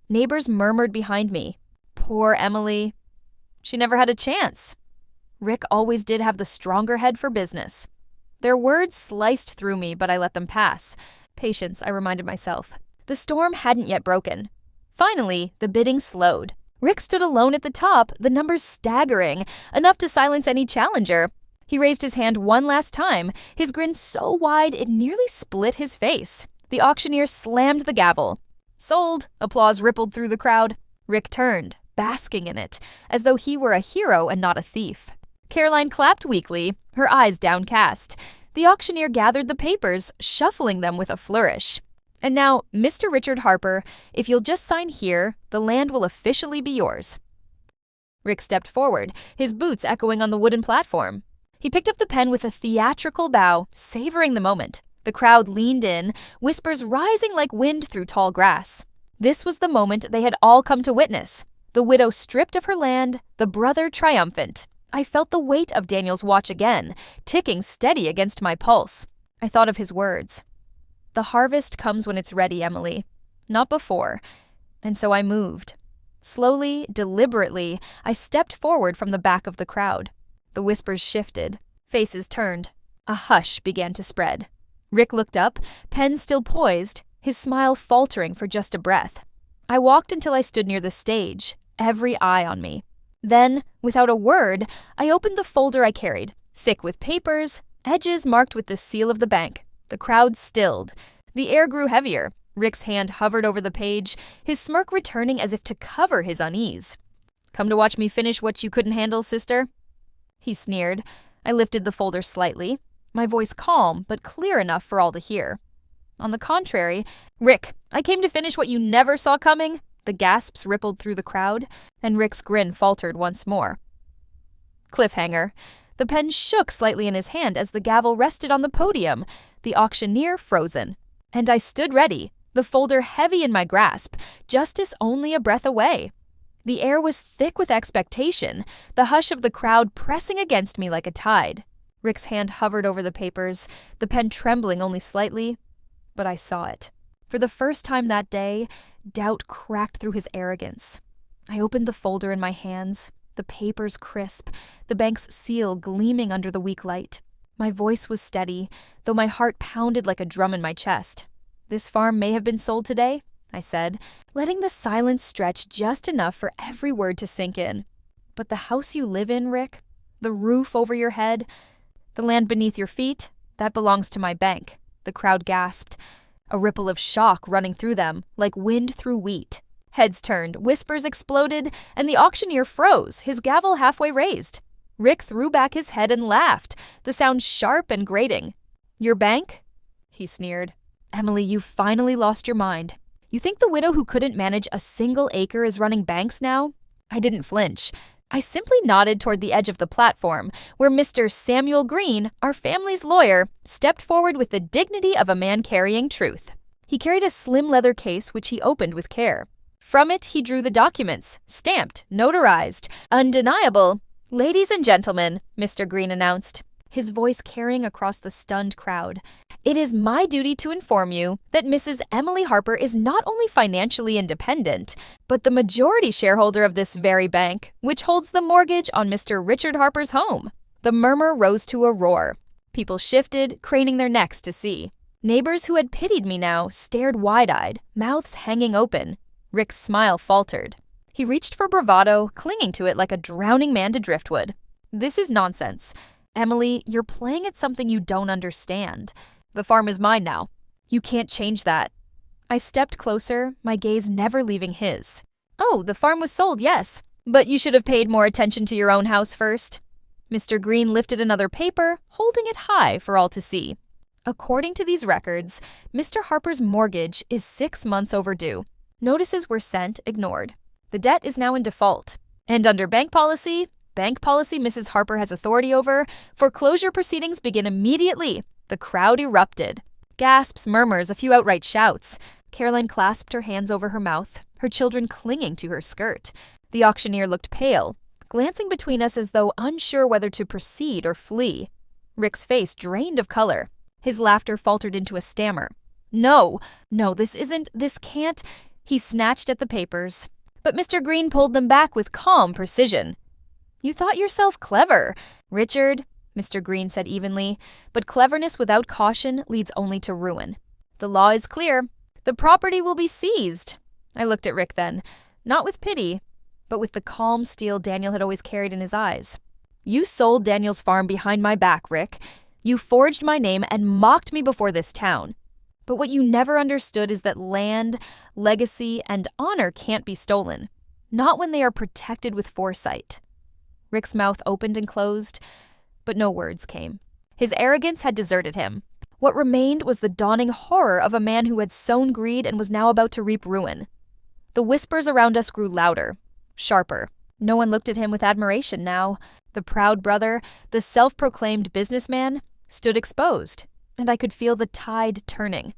Neighbors murmured behind me. Poor Emily. She never had a chance. Rick always did have the stronger head for business. Their words sliced through me, but I let them pass. Patience, I reminded myself. The storm hadn't yet broken. Finally, the bidding slowed. Rick stood alone at the top, the numbers staggering, enough to silence any challenger. He raised his hand one last time, his grin so wide it nearly split his face. The auctioneer slammed the gavel. "Sold!" Applause rippled through the crowd. Rick turned, basking in it, as though he were a hero and not a thief. Caroline clapped weakly, her eyes downcast. The auctioneer gathered the papers, shuffling them with a flourish. "And now, Mr. Richard Harper, if you'll just sign here, the land will officially be yours." Rick stepped forward, his boots echoing on the wooden platform. He picked up the pen with a theatrical bow, savoring the moment. The crowd leaned in, whispers rising like wind through tall grass. This was the moment they had all come to witness. The widow stripped of her land, the brother triumphant. I felt the weight of Daniel's watch again, ticking steady against my pulse. I thought of his words. "The harvest comes when it's ready, Emily, not before." And so I moved. Slowly, deliberately, I stepped forward from the back of the crowd. The whispers shifted. Faces turned. A hush began to spread. Rick looked up, pen still poised, his smile faltering for just a breath. I walked until I stood near the stage, every eye on me. Then, without a word, I opened the folder I carried, thick with papers, edges marked with the seal of the bank. The crowd stilled. The air grew heavier. Rick's hand hovered over the page, his smirk returning as if to cover his unease. "Come to watch me finish what you couldn't handle, sister?" He sneered. I lifted the folder slightly, my voice calm but clear enough for all to hear. On the contrary, "Rick, I came to finish what you never saw coming." The gasps rippled through the crowd, and Rick's grin faltered once more. Cliffhanger. The pen shook slightly in his hand as the gavel rested on the podium, the auctioneer frozen. And I stood ready, the folder heavy in my grasp, justice only a breath away. The air was thick with expectation, the hush of the crowd pressing against me like a tide. Rick's hand hovered over the papers, the pen trembling only slightly, but I saw it. For the first time that day, doubt cracked through his arrogance. I opened the folder in my hands, the papers crisp, the bank's seal gleaming under the weak light. My voice was steady, though my heart pounded like a drum in my chest. This farm may have been sold today, I said, letting the silence stretch just enough for every word to sink in. But the house you live in, Rick, the roof over your head, the land beneath your feet, that belongs to my bank, the crowd gasped, a ripple of shock running through them, like wind through wheat. Heads turned, whispers exploded, and the auctioneer froze, his gavel halfway raised. Rick threw back his head and laughed, the sound sharp and grating. Your bank? He sneered. Emily, you finally lost your mind. You think the widow who couldn't manage a single acre is running banks now? I didn't flinch. I simply nodded toward the edge of the platform, where Mr. Samuel Green, our family's lawyer, stepped forward with the dignity of a man carrying truth. He carried a slim leather case which he opened with care. From it, he drew the documents, stamped, notarized, undeniable. Ladies and gentlemen, Mr. Green announced, his voice carrying across the stunned crowd, it is my duty to inform you that Mrs. Emily Harper is not only financially independent, but the majority shareholder of this very bank, which holds the mortgage on Mr. Richard Harper's home. The murmur rose to a roar. People shifted, craning their necks to see. Neighbors who had pitied me now stared wide-eyed, mouths hanging open. Rick's smile faltered. He reached for bravado, clinging to it like a drowning man to driftwood. This is nonsense. Emily, you're playing at something you don't understand. The farm is mine now. You can't change that. I stepped closer, my gaze never leaving his. Oh, the farm was sold, yes. But you should have paid more attention to your own house first. Mr. Green lifted another paper, holding it high for all to see. According to these records, Mr. Harper's mortgage is 6 months overdue. Notices were sent, ignored. The debt is now in default. And under bank policy Mrs. Harper has authority over, foreclosure proceedings begin immediately. The crowd erupted. Gasps, murmurs, a few outright shouts. Caroline clasped her hands over her mouth, her children clinging to her skirt. The auctioneer looked pale, glancing between us as though unsure whether to proceed or flee. Rick's face drained of color. His laughter faltered into a stammer. No, this can't. He snatched at the papers. But Mr. Green pulled them back with calm precision. You thought yourself clever, Richard, Mr. Green said evenly, but cleverness without caution leads only to ruin. The law is clear. The property will be seized. I looked at Rick then, not with pity, but with the calm steel Daniel had always carried in his eyes. You sold Daniel's farm behind my back, Rick. You forged my name and mocked me before this town. But what you never understood is that land, legacy, and honor can't be stolen. Not when they are protected with foresight. Rick's mouth opened and closed, but no words came. His arrogance had deserted him. What remained was the dawning horror of a man who had sown greed and was now about to reap ruin. The whispers around us grew louder, sharper. No one looked at him with admiration now. The proud brother, the self-proclaimed businessman, stood exposed, and I could feel the tide turning.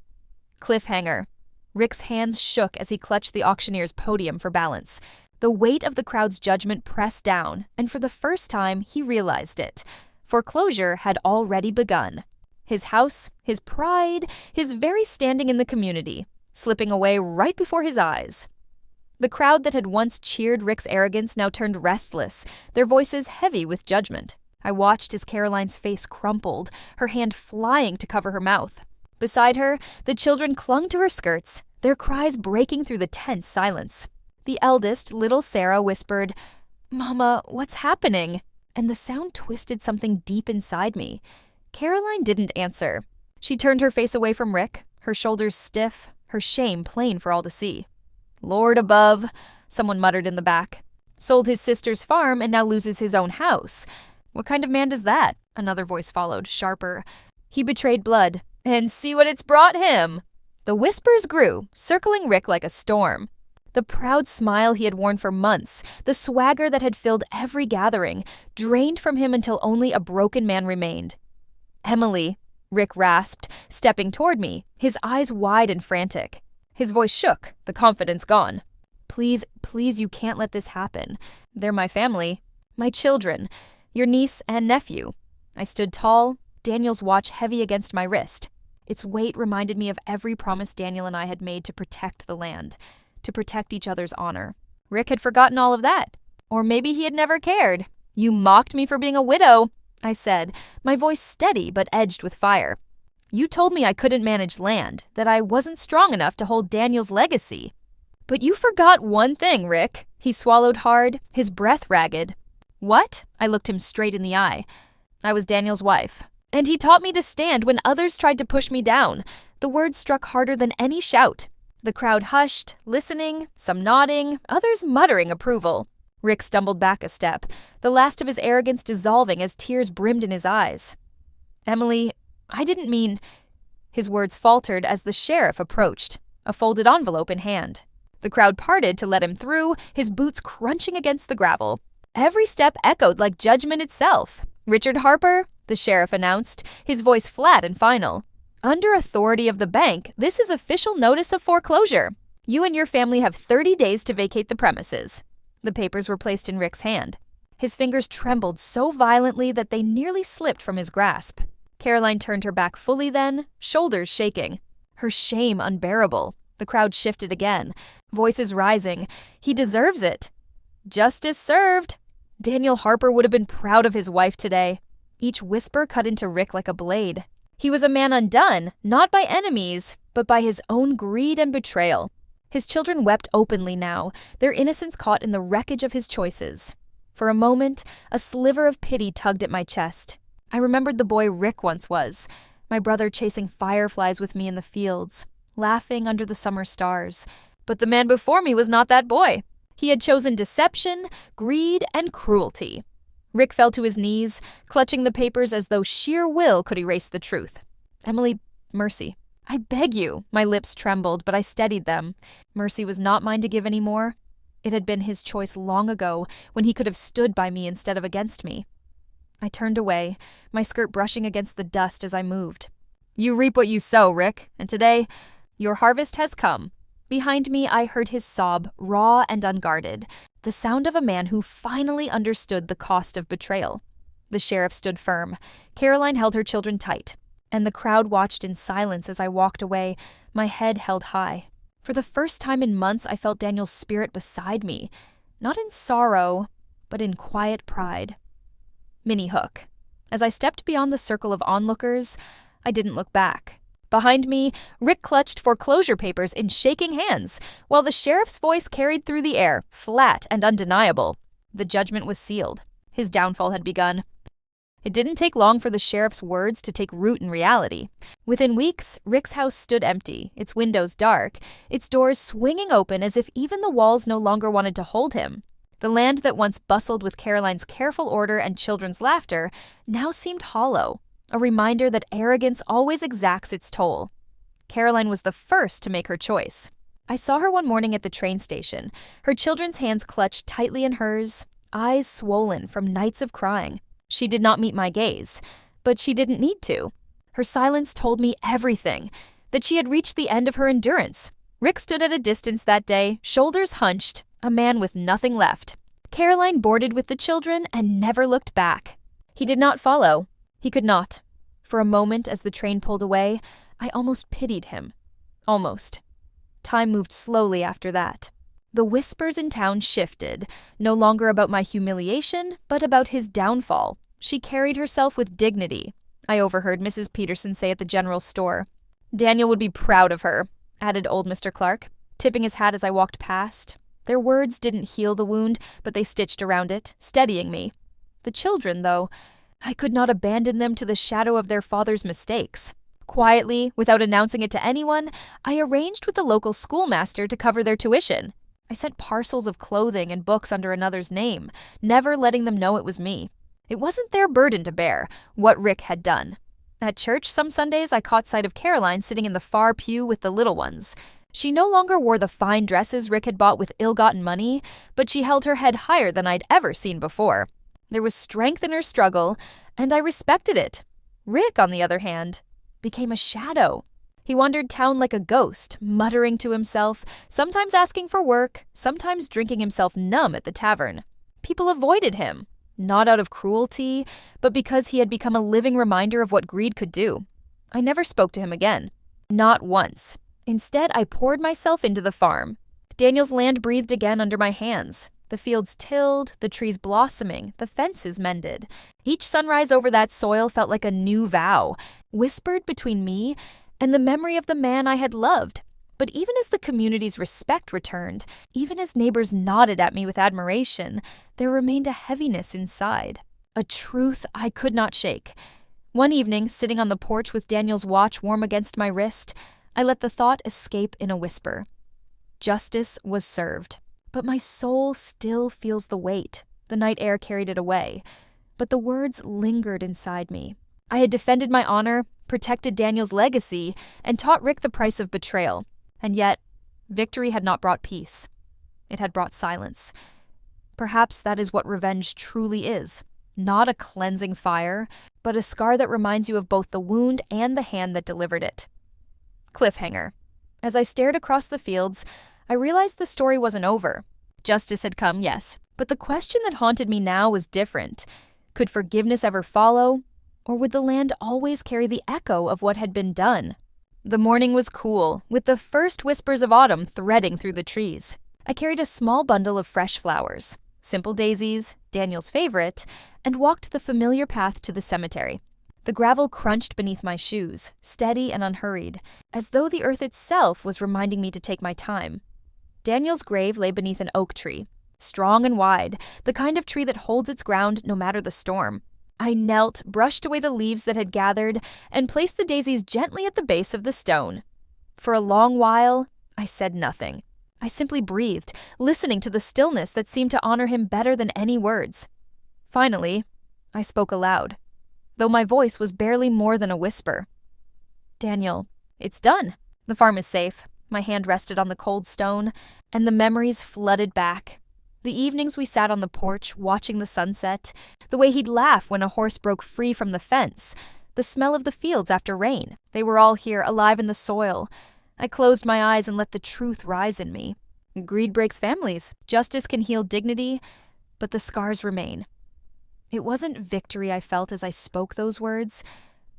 Cliffhanger. Rick's hands shook as he clutched the auctioneer's podium for balance. The weight of the crowd's judgment pressed down, and for the first time he realized it. Foreclosure had already begun. His house, his pride, his very standing in the community, slipping away right before his eyes. The crowd that had once cheered Rick's arrogance now turned restless, their voices heavy with judgment. I watched as Caroline's face crumpled, her hand flying to cover her mouth. Beside her, the children clung to her skirts, their cries breaking through the tense silence. The eldest, little Sarah, whispered, "Mama, what's happening?" And the sound twisted something deep inside me. Caroline didn't answer. She turned her face away from Rick, her shoulders stiff, her shame plain for all to see. "Lord above," someone muttered in the back. "Sold his sister's farm and now loses his own house. What kind of man does that?" Another voice followed, sharper. "He betrayed blood, and see what it's brought him." The whispers grew, circling Rick like a storm. The proud smile he had worn for months, the swagger that had filled every gathering, drained from him until only a broken man remained. "Emily," Rick rasped, stepping toward me, his eyes wide and frantic. His voice shook, the confidence gone. Please, you can't let this happen. They're my family, my children, your niece and nephew." I stood tall, Daniel's watch heavy against my wrist. Its weight reminded me of every promise Daniel and I had made to protect the land, to protect each other's honor. Rick had forgotten all of that. Or maybe he had never cared. "You mocked me for being a widow," I said, my voice steady but edged with fire. You told me I couldn't manage land, that I wasn't strong enough to hold Daniel's legacy. But you forgot one thing, Rick. He swallowed hard, his breath ragged. What? I looked him straight in the eye. I was Daniel's wife. And he taught me to stand when others tried to push me down. The words struck harder than any shout. The crowd hushed, listening, some nodding, others muttering approval. Rick stumbled back a step, the last of his arrogance dissolving as tears brimmed in his eyes. Emily, I didn't mean... His words faltered as the sheriff approached, a folded envelope in hand. The crowd parted to let him through, his boots crunching against the gravel. Every step echoed like judgment itself. Richard Harper, the sheriff announced, his voice flat and final. Under authority of the bank, this is official notice of foreclosure. You and your family have 30 days to vacate the premises. The papers were placed in Rick's hand. His fingers trembled so violently that they nearly slipped from his grasp. Caroline turned her back fully then, shoulders shaking. Her shame unbearable. The crowd shifted again, voices rising. He deserves it. Justice served. Daniel Harper would have been proud of his wife today. Each whisper cut into Rick like a blade. He was a man undone, not by enemies, but by his own greed and betrayal. His children wept openly now, their innocence caught in the wreckage of his choices. For a moment, a sliver of pity tugged at my chest. I remembered the boy Rick once was, my brother chasing fireflies with me in the fields, laughing under the summer stars. But the man before me was not that boy. He had chosen deception, greed, and cruelty. Rick fell to his knees, clutching the papers as though sheer will could erase the truth. Emily, mercy. I beg you. My lips trembled, but I steadied them. Mercy was not mine to give any more. It had been his choice long ago, when he could have stood by me instead of against me. I turned away, my skirt brushing against the dust as I moved. You reap what you sow, Rick, and today, your harvest has come. Behind me, I heard his sob, raw and unguarded, the sound of a man who finally understood the cost of betrayal. The sheriff stood firm. Caroline held her children tight, and the crowd watched in silence as I walked away, my head held high. For the first time in months, I felt Daniel's spirit beside me, not in sorrow, but in quiet pride. Minnie Hook. As I stepped beyond the circle of onlookers, I didn't look back. Behind me, Rick clutched foreclosure papers in shaking hands, while the sheriff's voice carried through the air, flat and undeniable. The judgment was sealed. His downfall had begun. It didn't take long for the sheriff's words to take root in reality. Within weeks, Rick's house stood empty, its windows dark, its doors swinging open as if even the walls no longer wanted to hold him. The land that once bustled with Caroline's careful order and children's laughter now seemed hollow. A reminder that arrogance always exacts its toll. Caroline was the first to make her choice. I saw her one morning at the train station, her children's hands clutched tightly in hers, eyes swollen from nights of crying. She did not meet my gaze, but she didn't need to. Her silence told me everything, that she had reached the end of her endurance. Rick stood at a distance that day, shoulders hunched, a man with nothing left. Caroline boarded with the children and never looked back. He did not follow. He could not. For a moment, as the train pulled away, I almost pitied him. Almost. Time moved slowly after that. The whispers in town shifted, no longer about my humiliation, but about his downfall. She carried herself with dignity. I overheard Mrs. Peterson say at the general store. Daniel would be proud of her, added old Mr. Clark, tipping his hat as I walked past. Their words didn't heal the wound, but they stitched around it, steadying me. The children, though, I could not abandon them to the shadow of their father's mistakes. Quietly, without announcing it to anyone, I arranged with the local schoolmaster to cover their tuition. I sent parcels of clothing and books under another's name, never letting them know it was me. It wasn't their burden to bear, what Rick had done. At church, some Sundays, I caught sight of Caroline sitting in the far pew with the little ones. She no longer wore the fine dresses Rick had bought with ill-gotten money, but she held her head higher than I'd ever seen before. There was strength in her struggle, and I respected it. Rick, on the other hand, became a shadow. He wandered town like a ghost, muttering to himself, sometimes asking for work, sometimes drinking himself numb at the tavern. People avoided him, not out of cruelty, but because he had become a living reminder of what greed could do. I never spoke to him again. Not once. Instead, I poured myself into the farm. Daniel's land breathed again under my hands. The fields tilled, the trees blossoming, the fences mended. Each sunrise over that soil felt like a new vow, whispered between me and the memory of the man I had loved. But even as the community's respect returned, even as neighbors nodded at me with admiration, there remained a heaviness inside, a truth I could not shake. One evening, sitting on the porch with Daniel's watch warm against my wrist, I let the thought escape in a whisper. Justice was served. But my soul still feels the weight. The night air carried it away. But the words lingered inside me. I had defended my honor, protected Daniel's legacy, and taught Rick the price of betrayal. And yet, victory had not brought peace. It had brought silence. Perhaps that is what revenge truly is. Not a cleansing fire, but a scar that reminds you of both the wound and the hand that delivered it. Cliffhanger. As I stared across the fields, I realized the story wasn't over. Justice had come, yes, but the question that haunted me now was different. Could forgiveness ever follow, or would the land always carry the echo of what had been done? The morning was cool, with the first whispers of autumn threading through the trees. I carried a small bundle of fresh flowers, simple daisies, Daniel's favorite, and walked the familiar path to the cemetery. The gravel crunched beneath my shoes, steady and unhurried, as though the earth itself was reminding me to take my time. Daniel's grave lay beneath an oak tree, strong and wide, the kind of tree that holds its ground no matter the storm. I knelt, brushed away the leaves that had gathered, and placed the daisies gently at the base of the stone. For a long while, I said nothing. I simply breathed, listening to the stillness that seemed to honor him better than any words. Finally, I spoke aloud, though my voice was barely more than a whisper. Daniel, it's done. The farm is safe. My hand rested on the cold stone, and the memories flooded back. The evenings we sat on the porch, watching the sunset, the way he'd laugh when a horse broke free from the fence, the smell of the fields after rain. They were all here, alive in the soil. I closed my eyes and let the truth rise in me. Greed breaks families. Justice can heal dignity, but the scars remain. It wasn't victory I felt as I spoke those words,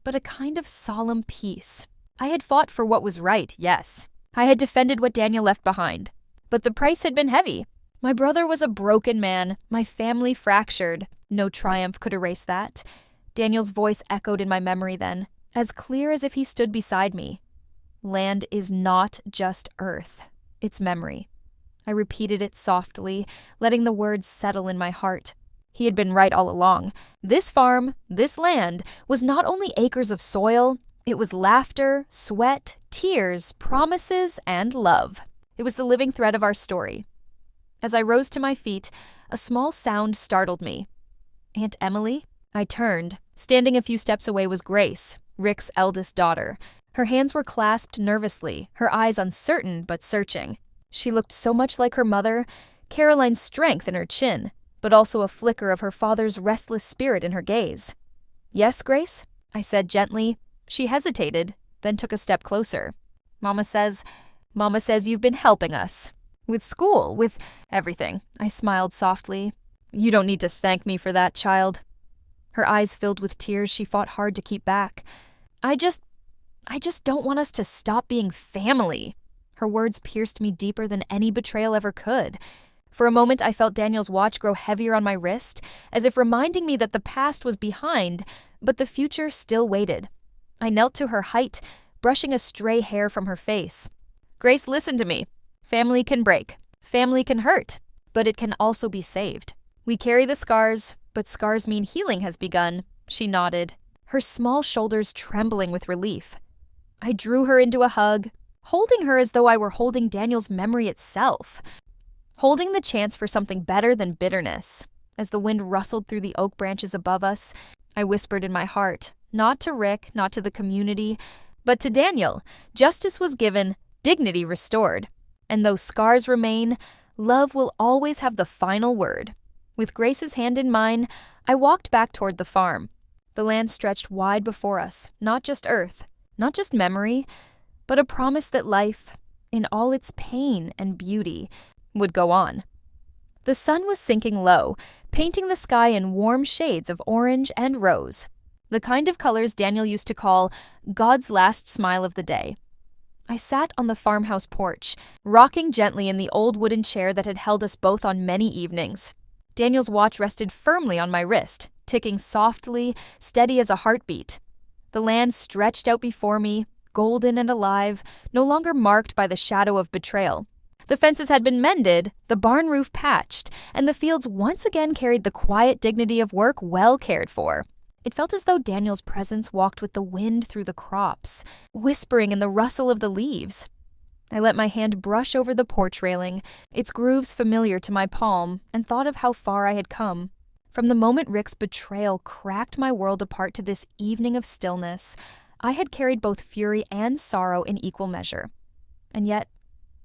but a kind of solemn peace. I had fought for what was right, yes. I had defended what Daniel left behind. But the price had been heavy. My brother was a broken man, my family fractured. No triumph could erase that. Daniel's voice echoed in my memory then, as clear as if he stood beside me. Land is not just earth, it's memory. I repeated it softly, letting the words settle in my heart. He had been right all along. This farm, this land, was not only acres of soil, it was laughter, sweat, tears, promises, and love. It was the living thread of our story. As I rose to my feet, a small sound startled me. Aunt Emily? I turned. Standing a few steps away was Grace, Rick's eldest daughter. Her hands were clasped nervously, her eyes uncertain but searching. She looked so much like her mother, Caroline's strength in her chin, but also a flicker of her father's restless spirit in her gaze. Yes, Grace? I said gently. She hesitated, then took a step closer. Mama says you've been helping us. With school, with everything. I smiled softly. You don't need to thank me for that, child. Her eyes filled with tears she fought hard to keep back. I just don't want us to stop being family. Her words pierced me deeper than any betrayal ever could. For a moment, I felt Daniel's watch grow heavier on my wrist, as if reminding me that the past was behind, but the future still waited. I knelt to her height, brushing a stray hair from her face. Grace, listen to me. Family can break. Family can hurt. But it can also be saved. We carry the scars, but scars mean healing has begun. She nodded, her small shoulders trembling with relief. I drew her into a hug, holding her as though I were holding Daniel's memory itself, holding the chance for something better than bitterness. As the wind rustled through the oak branches above us, I whispered in my heart, not to Rick, not to the community, but to Daniel. Justice was given, dignity restored. And though scars remain, love will always have the final word. With Grace's hand in mine, I walked back toward the farm. The land stretched wide before us, not just earth, not just memory, but a promise that life, in all its pain and beauty, would go on. The sun was sinking low, painting the sky in warm shades of orange and rose, the kind of colors Daniel used to call God's last smile of the day. I sat on the farmhouse porch, rocking gently in the old wooden chair that had held us both on many evenings. Daniel's watch rested firmly on my wrist, ticking softly, steady as a heartbeat. The land stretched out before me, golden and alive, no longer marked by the shadow of betrayal. The fences had been mended, the barn roof patched, and the fields once again carried the quiet dignity of work well cared for. It felt as though Daniel's presence walked with the wind through the crops, whispering in the rustle of the leaves. I let my hand brush over the porch railing, its grooves familiar to my palm, and thought of how far I had come. From the moment Rick's betrayal cracked my world apart to this evening of stillness, I had carried both fury and sorrow in equal measure. And yet,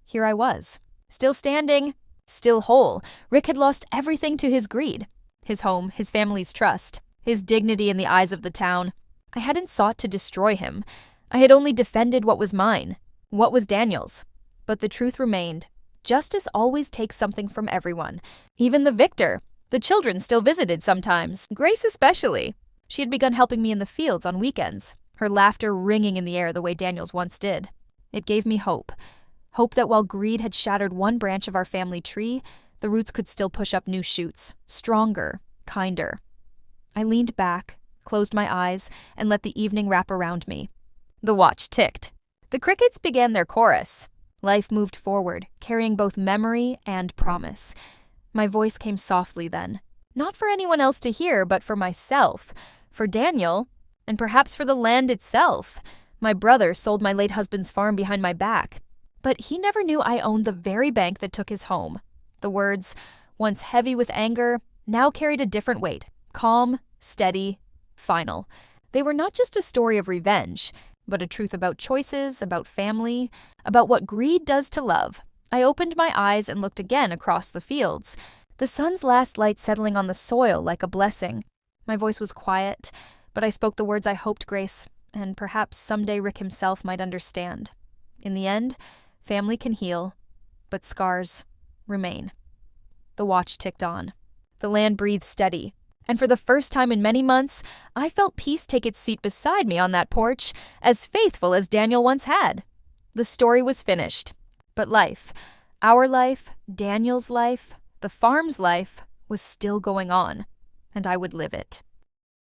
here I was, still standing, still whole. Rick had lost everything to his greed, his home, his family's trust, his dignity in the eyes of the town. I hadn't sought to destroy him. I had only defended what was mine, what was Daniel's. But the truth remained. Justice always takes something from everyone, even the victor. The children still visited sometimes, Grace especially. She had begun helping me in the fields on weekends, her laughter ringing in the air the way Daniel's once did. It gave me hope. Hope that while greed had shattered one branch of our family tree, the roots could still push up new shoots, stronger, kinder. I leaned back, closed my eyes, and let the evening wrap around me. The watch ticked. The crickets began their chorus. Life moved forward, carrying both memory and promise. My voice came softly then, not for anyone else to hear, but for myself, for Daniel, and perhaps for the land itself. My brother sold my late husband's farm behind my back, but he never knew I owned the very bank that took his home. The words, once heavy with anger, now carried a different weight, calm, steady, final. They were not just a story of revenge, but a truth about choices, about family, about what greed does to love. I opened my eyes and looked again across the fields, the sun's last light settling on the soil like a blessing. My voice was quiet, but I spoke the words I hoped Grace, and perhaps someday Rick himself, might understand. In the end, family can heal, but scars remain. The watch ticked on. The land breathed steady, and for the first time in many months, I felt peace take its seat beside me on that porch, as faithful as Daniel once had. The story was finished, but life, our life, Daniel's life, the farm's life, was still going on, and I would live it.